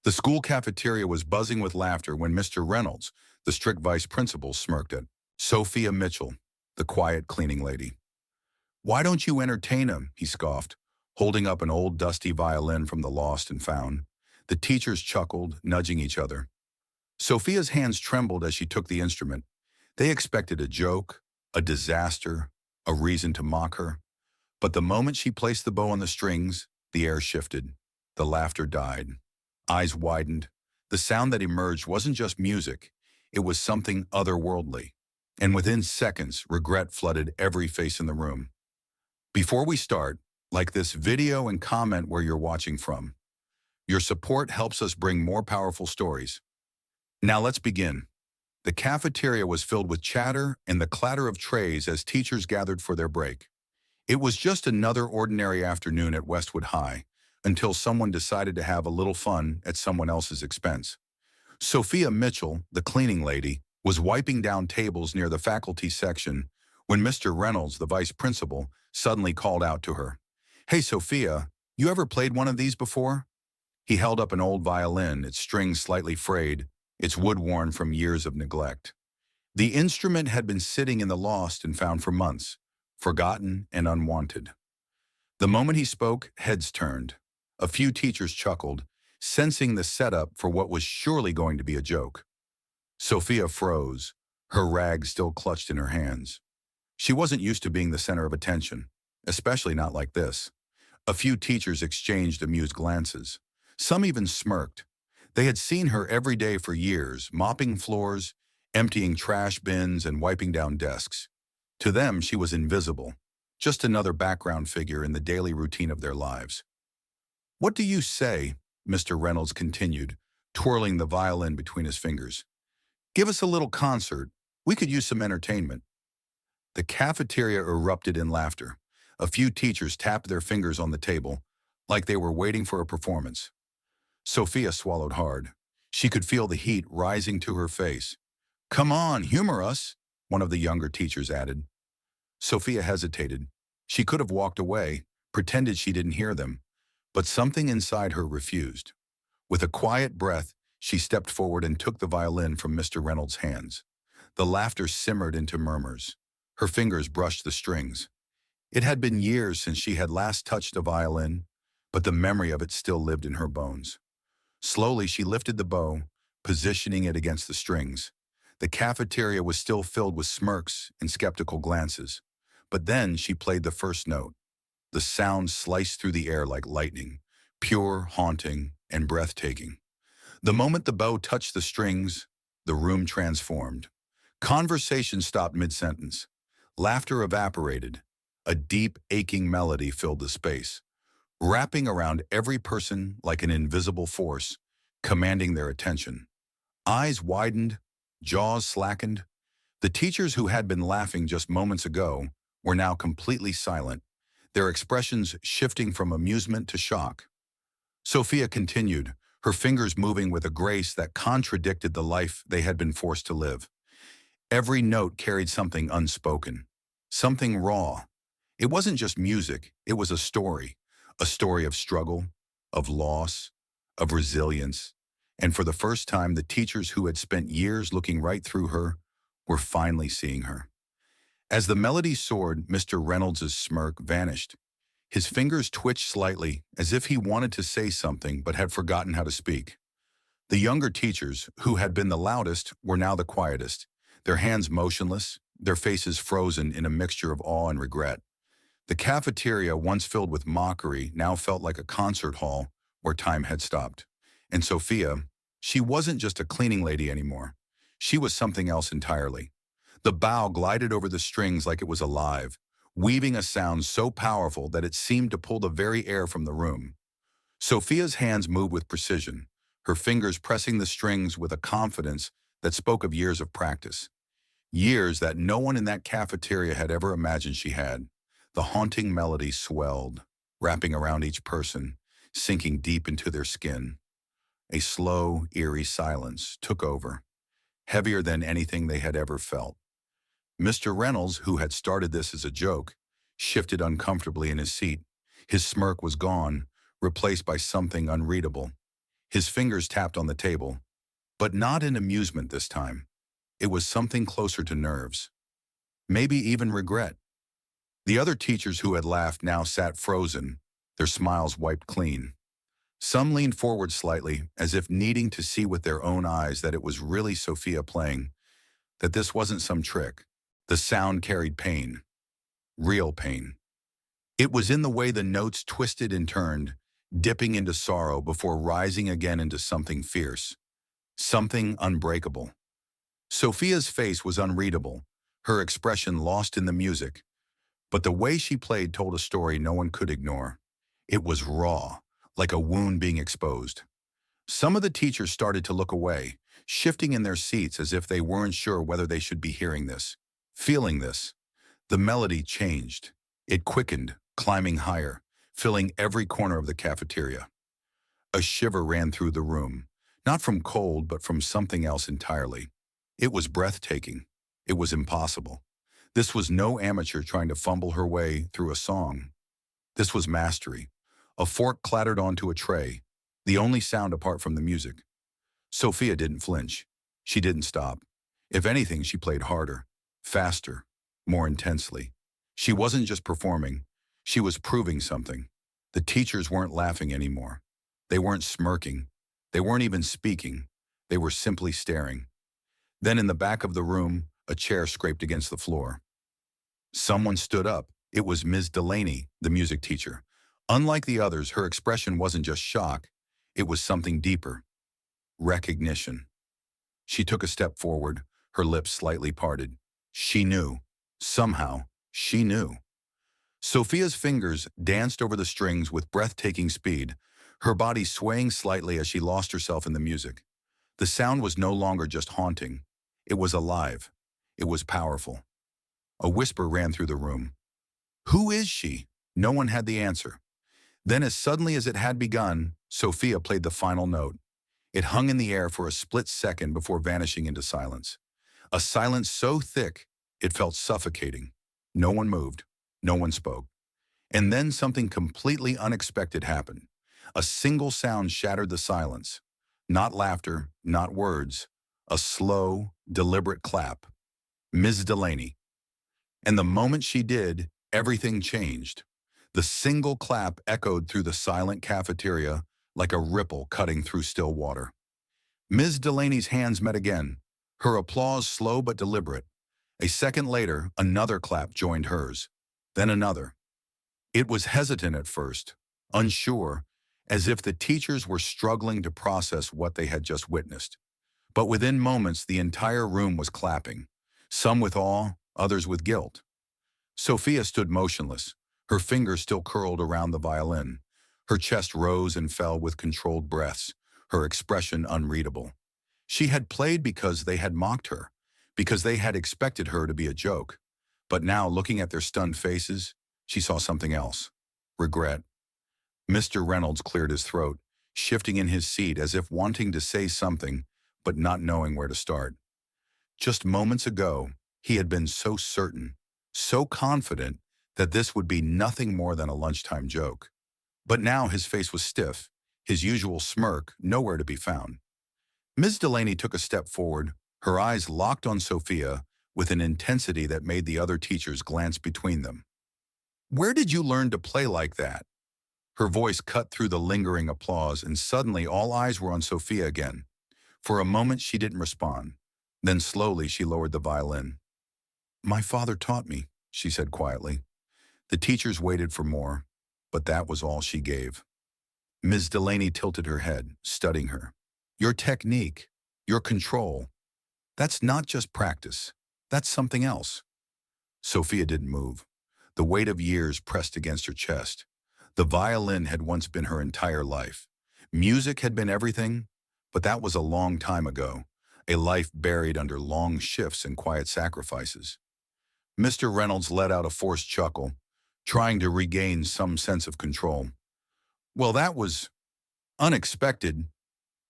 The school cafeteria was buzzing with laughter when Mr. Reynolds, the strict vice principal, smirked at Sophia Mitchell, the quiet cleaning lady. "Why don't you entertain him?" he scoffed, holding up an old dusty violin from the lost and found. The teachers chuckled, nudging each other. Sophia's hands trembled as she took the instrument. They expected a joke, a disaster, a reason to mock her. But the moment she placed the bow on the strings, the air shifted. The laughter died. Eyes widened. The sound that emerged wasn't just music. It was something otherworldly. And within seconds, regret flooded every face in the room. Before we start, like this video and comment where you're watching from. Your support helps us bring more powerful stories. Now let's begin. The cafeteria was filled with chatter and the clatter of trays as teachers gathered for their break. It was just another ordinary afternoon at Westwood High, until someone decided to have a little fun at someone else's expense. Sophia Mitchell, the cleaning lady, was wiping down tables near the faculty section when Mr. Reynolds, the vice principal, suddenly called out to her. "Hey, Sophia, you ever played one of these before?" He held up an old violin, its strings slightly frayed, its wood worn from years of neglect. The instrument had been sitting in the lost and found for months, forgotten and unwanted. The moment he spoke, heads turned. A few teachers chuckled, sensing the setup for what was surely going to be a joke. Sophia froze, her rag still clutched in her hands. She wasn't used to being the center of attention, especially not like this. A few teachers exchanged amused glances. Some even smirked. They had seen her every day for years, mopping floors, emptying trash bins, and wiping down desks. To them, she was invisible, just another background figure in the daily routine of their lives. "What do you say?" Mr. Reynolds continued, twirling the violin between his fingers. "Give us a little concert. We could use some entertainment." The cafeteria erupted in laughter. A few teachers tapped their fingers on the table, like they were waiting for a performance. Sophia swallowed hard. She could feel the heat rising to her face. "Come on, humor us," one of the younger teachers added. Sophia hesitated. She could have walked away, pretended she didn't hear them, but something inside her refused. With a quiet breath, she stepped forward and took the violin from Mr. Reynolds' hands. The laughter simmered into murmurs. Her fingers brushed the strings. It had been years since she had last touched a violin, but the memory of it still lived in her bones. Slowly, she lifted the bow, positioning it against the strings. The cafeteria was still filled with smirks and skeptical glances. But then she played the first note. The sound sliced through the air like lightning, pure, haunting, and breathtaking. The moment the bow touched the strings, the room transformed. Conversation stopped mid-sentence. Laughter evaporated. A deep, aching melody filled the space, wrapping around every person like an invisible force, commanding their attention. Eyes widened, jaws slackened. The teachers who had been laughing just moments ago were now completely silent, their expressions shifting from amusement to shock. Sophia continued, her fingers moving with a grace that contradicted the life they had been forced to live. Every note carried something unspoken, something raw. It wasn't just music, it was a story of struggle, of loss, of resilience. And for the first time, the teachers who had spent years looking right through her were finally seeing her. As the melody soared, Mr. Reynolds' smirk vanished. His fingers twitched slightly, as if he wanted to say something but had forgotten how to speak. The younger teachers, who had been the loudest, were now the quietest, their hands motionless, their faces frozen in a mixture of awe and regret. The cafeteria, once filled with mockery, now felt like a concert hall where time had stopped. And Sophia, she wasn't just a cleaning lady anymore. She was something else entirely. The bow glided over the strings like it was alive, weaving a sound so powerful that it seemed to pull the very air from the room. Sophia's hands moved with precision, her fingers pressing the strings with a confidence that spoke of years of practice. Years that no one in that cafeteria had ever imagined she had. The haunting melody swelled, wrapping around each person, sinking deep into their skin. A slow, eerie silence took over, heavier than anything they had ever felt. Mr. Reynolds, who had started this as a joke, shifted uncomfortably in his seat. His smirk was gone, replaced by something unreadable. His fingers tapped on the table, but not in amusement this time. It was something closer to nerves. Maybe even regret. The other teachers who had laughed now sat frozen, their smiles wiped clean. Some leaned forward slightly, as if needing to see with their own eyes that it was really Sophia playing, that this wasn't some trick. The sound carried pain. Real pain. It was in the way the notes twisted and turned, dipping into sorrow before rising again into something fierce. Something unbreakable. Sophia's face was unreadable, her expression lost in the music. But the way she played told a story no one could ignore. It was raw, like a wound being exposed. Some of the teachers started to look away, shifting in their seats as if they weren't sure whether they should be hearing this, feeling this. The melody changed. It quickened, climbing higher, filling every corner of the cafeteria. A shiver ran through the room, not from cold but from something else entirely. It was breathtaking. It was impossible. This was no amateur trying to fumble her way through a song. This was mastery. A fork clattered onto a tray, the only sound apart from the music. Sophia didn't flinch. She didn't stop. If anything, she played harder, faster, more intensely. She wasn't just performing. She was proving something. The teachers weren't laughing anymore. They weren't smirking. They weren't even speaking. They were simply staring. Then in the back of the room, a chair scraped against the floor. Someone stood up. It was Ms. Delaney, the music teacher. Unlike the others, her expression wasn't just shock. It was something deeper. Recognition. She took a step forward, her lips slightly parted. She knew. Somehow, she knew. Sophia's fingers danced over the strings with breathtaking speed, her body swaying slightly as she lost herself in the music. The sound was no longer just haunting. It was alive. It was powerful. A whisper ran through the room. Who is she? No one had the answer. Then, as suddenly as it had begun, Sophia played the final note. It hung in the air for a split second before vanishing into silence. A silence so thick, it felt suffocating. No one moved. No one spoke. And then something completely unexpected happened. A single sound shattered the silence. Not laughter, not words. A slow, deliberate clap. Ms. Delaney. And the moment she did, everything changed. The single clap echoed through the silent cafeteria like a ripple cutting through still water. Ms. Delaney's hands met again, her applause slow but deliberate. A second later, another clap joined hers, then another. It was hesitant at first, unsure, as if the teachers were struggling to process what they had just witnessed. But within moments, the entire room was clapping, some with awe, others with guilt. Sophia stood motionless, her fingers still curled around the violin. Her chest rose and fell with controlled breaths, her expression unreadable. She had played because they had mocked her, because they had expected her to be a joke. But now, looking at their stunned faces, she saw something else. Regret. Mr. Reynolds cleared his throat, shifting in his seat as if wanting to say something, but not knowing where to start. Just moments ago, he had been so certain, so confident that this would be nothing more than a lunchtime joke. But now his face was stiff, his usual smirk nowhere to be found. Ms. Delaney took a step forward, her eyes locked on Sophia with an intensity that made the other teachers glance between them. "Where did you learn to play like that?" Her voice cut through the lingering applause, and suddenly all eyes were on Sophia again. For a moment she didn't respond. Then slowly she lowered the violin. "My father taught me," she said quietly. The teachers waited for more, but that was all she gave. Ms. Delaney tilted her head, studying her. "Your technique, your control, that's not just practice. That's something else." Sophia didn't move. The weight of years pressed against her chest. The violin had once been her entire life. Music had been everything, but that was a long time ago, a life buried under long shifts and quiet sacrifices. Mr. Reynolds let out a forced chuckle, trying to regain some sense of control. "Well, that was unexpected."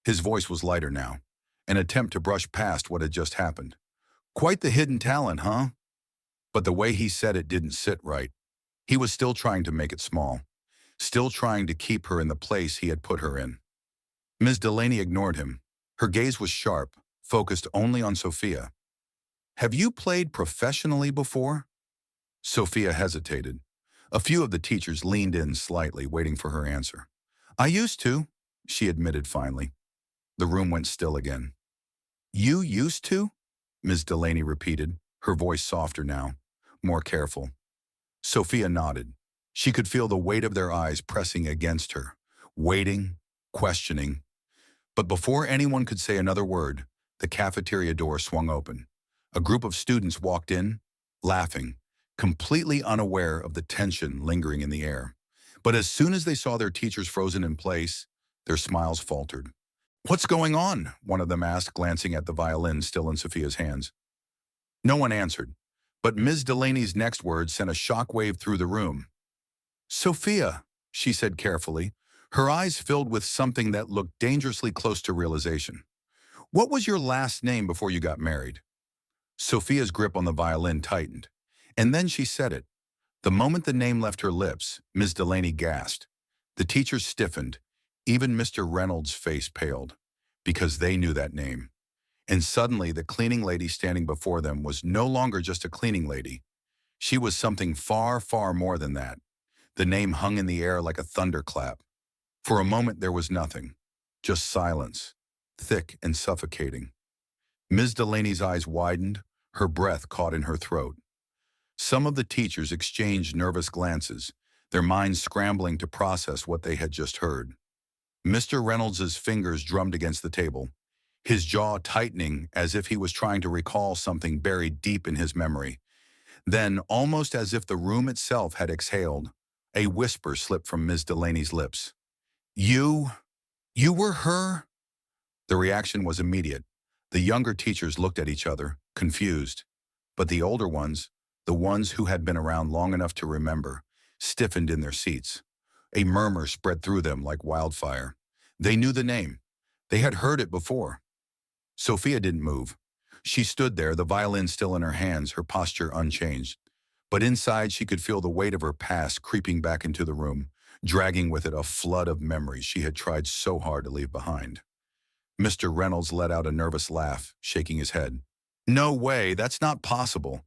His voice was lighter now, an attempt to brush past what had just happened. "Quite the hidden talent, huh?" But the way he said it didn't sit right. He was still trying to make it small, still trying to keep her in the place he had put her in. Ms. Delaney ignored him. Her gaze was sharp, focused only on Sophia. Have you played professionally before? Sophia hesitated. A few of the teachers leaned in slightly, waiting for her answer. I used to, she admitted finally. The room went still again. You used to? Ms. Delaney repeated, her voice softer now, more careful. Sophia nodded. She could feel the weight of their eyes pressing against her, waiting, questioning. But before anyone could say another word, the cafeteria door swung open. A group of students walked in, laughing, completely unaware of the tension lingering in the air. But as soon as they saw their teachers frozen in place, their smiles faltered. What's going on? One of them asked, glancing at the violin still in Sophia's hands. No one answered, but Ms. Delaney's next words sent a shockwave through the room. Sophia, she said carefully, her eyes filled with something that looked dangerously close to realization. What was your last name before you got married? Sophia's grip on the violin tightened, and then she said it. The moment the name left her lips, Ms. Delaney gasped. The teachers stiffened. Even Mr. Reynolds' face paled, because they knew that name. And suddenly, the cleaning lady standing before them was no longer just a cleaning lady. She was something far, far more than that. The name hung in the air like a thunderclap. For a moment, there was nothing, just silence, thick and suffocating. Ms. Delaney's eyes widened, her breath caught in her throat. Some of the teachers exchanged nervous glances, their minds scrambling to process what they had just heard. Mr. Reynolds's fingers drummed against the table, his jaw tightening as if he was trying to recall something buried deep in his memory. Then, almost as if the room itself had exhaled, a whisper slipped from Ms. Delaney's lips. You were her? The reaction was immediate. The younger teachers looked at each other, confused. But the older ones, the ones who had been around long enough to remember, stiffened in their seats. A murmur spread through them like wildfire. They knew the name. They had heard it before. Sophia didn't move. She stood there, the violin still in her hands, her posture unchanged. But inside she could feel the weight of her past creeping back into the room, dragging with it a flood of memories she had tried so hard to leave behind. Mr. Reynolds let out a nervous laugh, shaking his head. No way, that's not possible.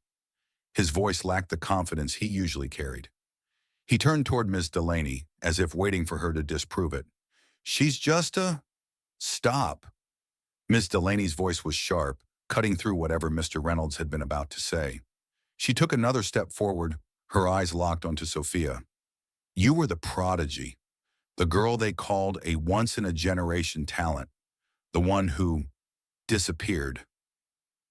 His voice lacked the confidence he usually carried. He turned toward Ms. Delaney, as if waiting for her to disprove it. She's just a... Stop. Ms. Delaney's voice was sharp, cutting through whatever Mr. Reynolds had been about to say. She took another step forward, her eyes locked onto Sophia. You were the prodigy, the girl they called a once-in-a-generation talent, the one who disappeared.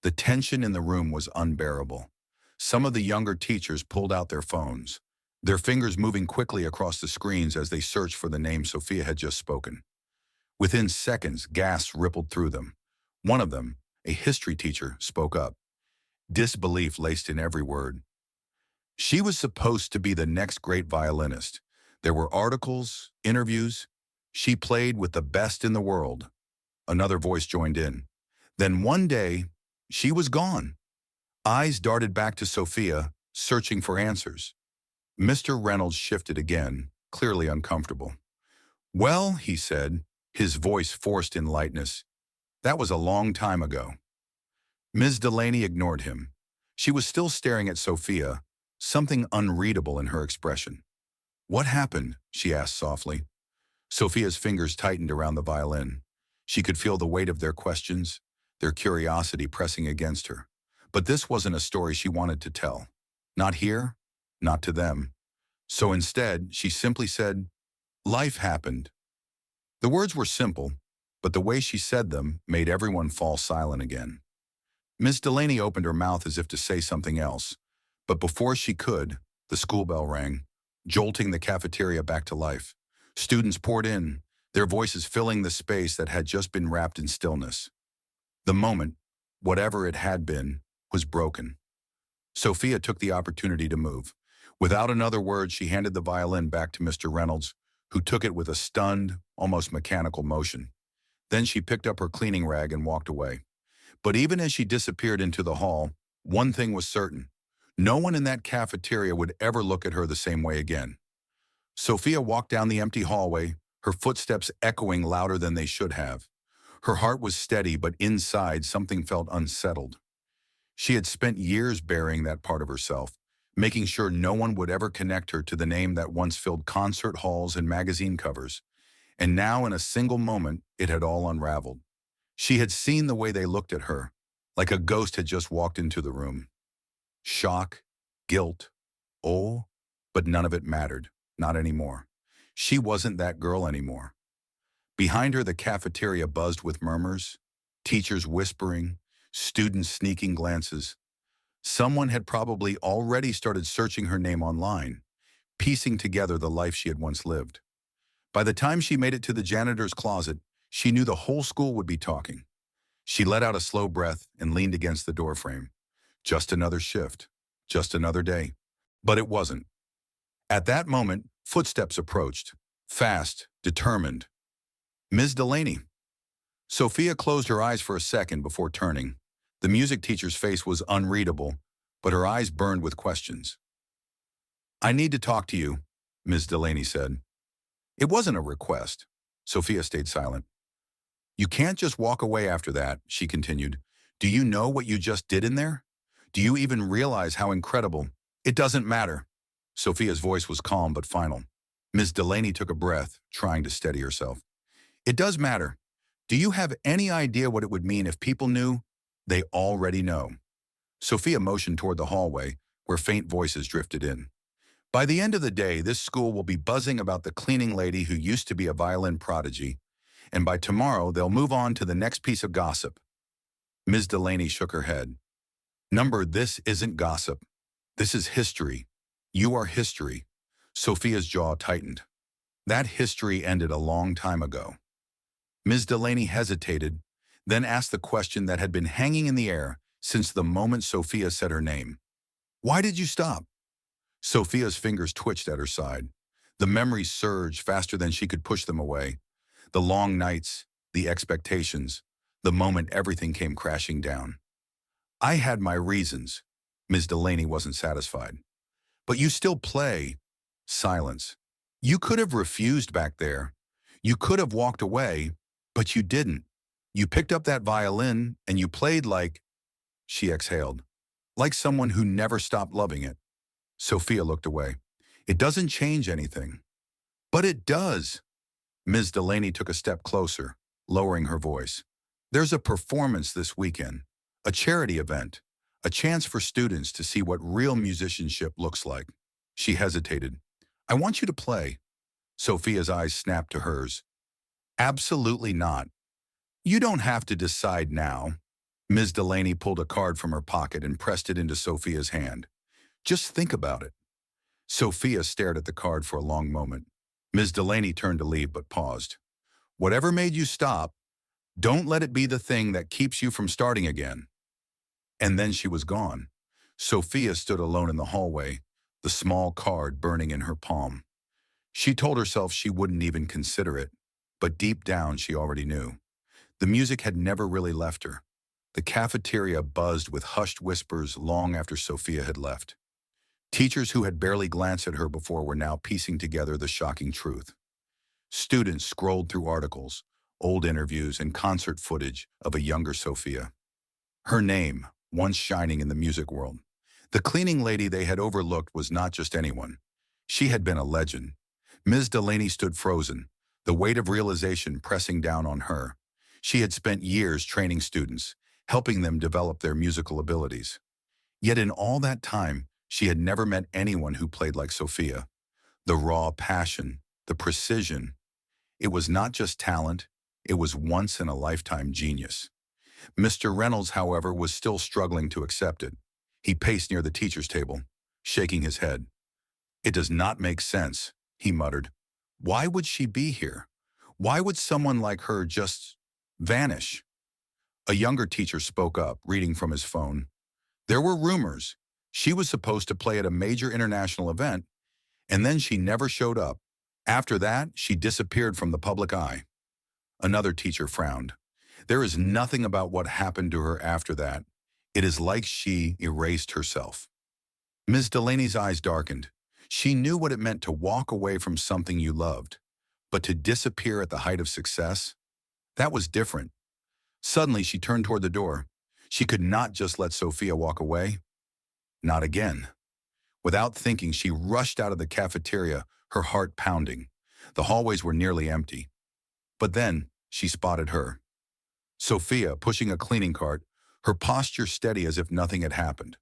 The tension in the room was unbearable. Some of the younger teachers pulled out their phones, their fingers moving quickly across the screens as they searched for the name Sophia had just spoken. Within seconds, gasps rippled through them. One of them, a history teacher, spoke up, disbelief laced in every word. She was supposed to be the next great violinist. There were articles, interviews. She played with the best in the world. Another voice joined in. Then one day, she was gone. Eyes darted back to Sophia, searching for answers. Mr. Reynolds shifted again, clearly uncomfortable. Well, he said, his voice forced in lightness, that was a long time ago. Ms. Delaney ignored him. She was still staring at Sophia, something unreadable in her expression. What happened? She asked softly. Sophia's fingers tightened around the violin. She could feel the weight of their questions, their curiosity pressing against her. But this wasn't a story she wanted to tell. Not here, not to them. So instead, she simply said, life happened. The words were simple, but the way she said them made everyone fall silent again. Miss Delaney opened her mouth as if to say something else, but before she could, the school bell rang, jolting the cafeteria back to life. Students poured in, their voices filling the space that had just been wrapped in stillness. The moment, whatever it had been, was broken. Sophia took the opportunity to move. Without another word, she handed the violin back to Mr. Reynolds, who took it with a stunned, almost mechanical motion. Then she picked up her cleaning rag and walked away. But even as she disappeared into the hall, one thing was certain. No one in that cafeteria would ever look at her the same way again. Sophia walked down the empty hallway, her footsteps echoing louder than they should have. Her heart was steady, but inside something felt unsettled. She had spent years burying that part of herself, making sure no one would ever connect her to the name that once filled concert halls and magazine covers. And now, in a single moment, it had all unraveled. She had seen the way they looked at her, like a ghost had just walked into the room. Shock, guilt, awe, but none of it mattered, not anymore. She wasn't that girl anymore. Behind her, the cafeteria buzzed with murmurs, teachers whispering, students sneaking glances. Someone had probably already started searching her name online, piecing together the life she had once lived. By the time she made it to the janitor's closet, she knew the whole school would be talking. She let out a slow breath and leaned against the doorframe. Just another shift, just another day. But it wasn't. At that moment, footsteps approached, fast, determined. Ms. Delaney. Sophia closed her eyes for a second before turning. The music teacher's face was unreadable, but her eyes burned with questions. "I need to talk to you," Ms. Delaney said. It wasn't a request. Sophia stayed silent. "You can't just walk away after that," she continued. "Do you know what you just did in there? Do you even realize how incredible—" "It doesn't matter." Sophia's voice was calm but final. Ms. Delaney took a breath, trying to steady herself. "It does matter. Do you have any idea what it would mean if people knew? They already know." Sophia motioned toward the hallway, where faint voices drifted in. "By the end of the day, this school will be buzzing about the cleaning lady who used to be a violin prodigy, and by tomorrow they'll move on to the next piece of gossip." Ms. Delaney shook her head. This isn't gossip. This is history. You are history." Sophia's jaw tightened. "That history ended a long time ago." Ms. Delaney hesitated, then asked the question that had been hanging in the air since the moment Sophia said her name. "Why did you stop?" Sophia's fingers twitched at her side. The memories surged faster than she could push them away. The long nights, the expectations, the moment everything came crashing down. "I had my reasons." Ms. Delaney wasn't satisfied. "But you still play." Silence. "You could have refused back there. You could have walked away, but you didn't. You picked up that violin and you played like—" She exhaled. "Like someone who never stopped loving it." Sophia looked away. "It doesn't change anything." "But it does." Ms. Delaney took a step closer, lowering her voice. "There's a performance this weekend, a charity event, a chance for students to see what real musicianship looks like." She hesitated. "I want you to play." Sophia's eyes snapped to hers. "Absolutely not. You don't have to decide now." Ms. Delaney pulled a card from her pocket and pressed it into Sophia's hand. "Just think about it." Sophia stared at the card for a long moment. Ms. Delaney turned to leave but paused. "Whatever made you stop, don't let it be the thing that keeps you from starting again." And then she was gone. Sophia stood alone in the hallway, the small card burning in her palm. She told herself she wouldn't even consider it, but deep down she already knew. The music had never really left her. The cafeteria buzzed with hushed whispers long after Sophia had left. Teachers who had barely glanced at her before were now piecing together the shocking truth. Students scrolled through articles, old interviews, and concert footage of a younger Sophia. Her name, once shining in the music world. The cleaning lady they had overlooked was not just anyone. She had been a legend. Ms. Delaney stood frozen, the weight of realization pressing down on her. She had spent years training students, helping them develop their musical abilities. Yet in all that time, she had never met anyone who played like Sophia. The raw passion, the precision. It was not just talent, it was once-in-a-lifetime genius. Mr. Reynolds, however, was still struggling to accept it. He paced near the teacher's table, shaking his head. "It does not make sense," he muttered. "Why would she be here? Why would someone like her just vanish?" A younger teacher spoke up, reading from his phone. "There were rumors. She was supposed to play at a major international event, and then she never showed up. After that, she disappeared from the public eye." Another teacher frowned. "There is nothing about what happened to her after that. It is like she erased herself." Ms. Delaney's eyes darkened. She knew what it meant to walk away from something you loved. But to disappear at the height of success, that was different. Suddenly, she turned toward the door. She could not just let Sophia walk away. Not again. Without thinking, she rushed out of the cafeteria, her heart pounding. The hallways were nearly empty. But then, she spotted her. Sophia, pushing a cleaning cart, her posture steady as if nothing had happened.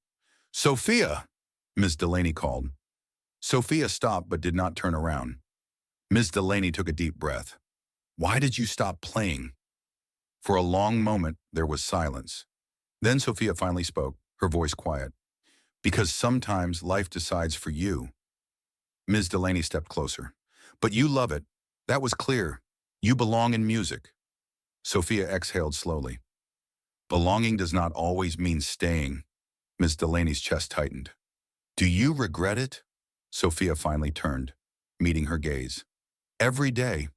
"Sophia!" Ms. Delaney called. Sophia stopped but did not turn around. Ms. Delaney took a deep breath. "Why did you stop playing?" For a long moment, there was silence. Then Sophia finally spoke, her voice quiet. "Because sometimes life decides for you." Ms. Delaney stepped closer. "But you love it. That was clear. You belong in music." Sophia exhaled slowly. "Belonging does not always mean staying." Ms. Delaney's chest tightened. "Do you regret it?" Sophia finally turned, meeting her gaze. "Every day."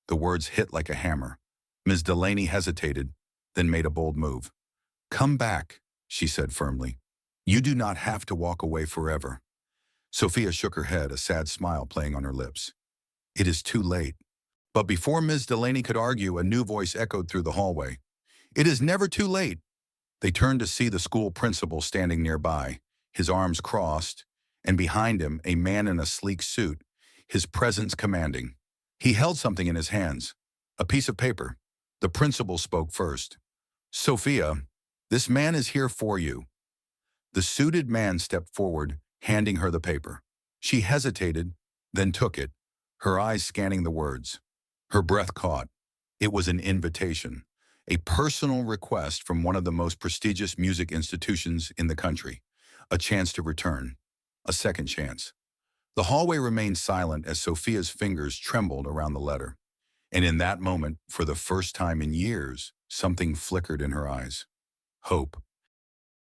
The words hit like a hammer. Ms. Delaney hesitated, then made a bold move. "Come back," she said firmly. "You do not have to walk away forever." Sophia shook her head, a sad smile playing on her lips. "It is too late." But before Ms. Delaney could argue, a new voice echoed through the hallway. "It is never too late." They turned to see the school principal standing nearby, his arms crossed, and behind him a man in a sleek suit, his presence commanding. He held something in his hands, a piece of paper. The principal spoke first. "Sophia, this man is here for you." The suited man stepped forward, handing her the paper. She hesitated, then took it, her eyes scanning the words. Her breath caught. It was an invitation, a personal request from one of the most prestigious music institutions in the country, a chance to return, a second chance. The hallway remained silent as Sophia's fingers trembled around the letter. And in that moment, for the first time in years, something flickered in her eyes. Hope.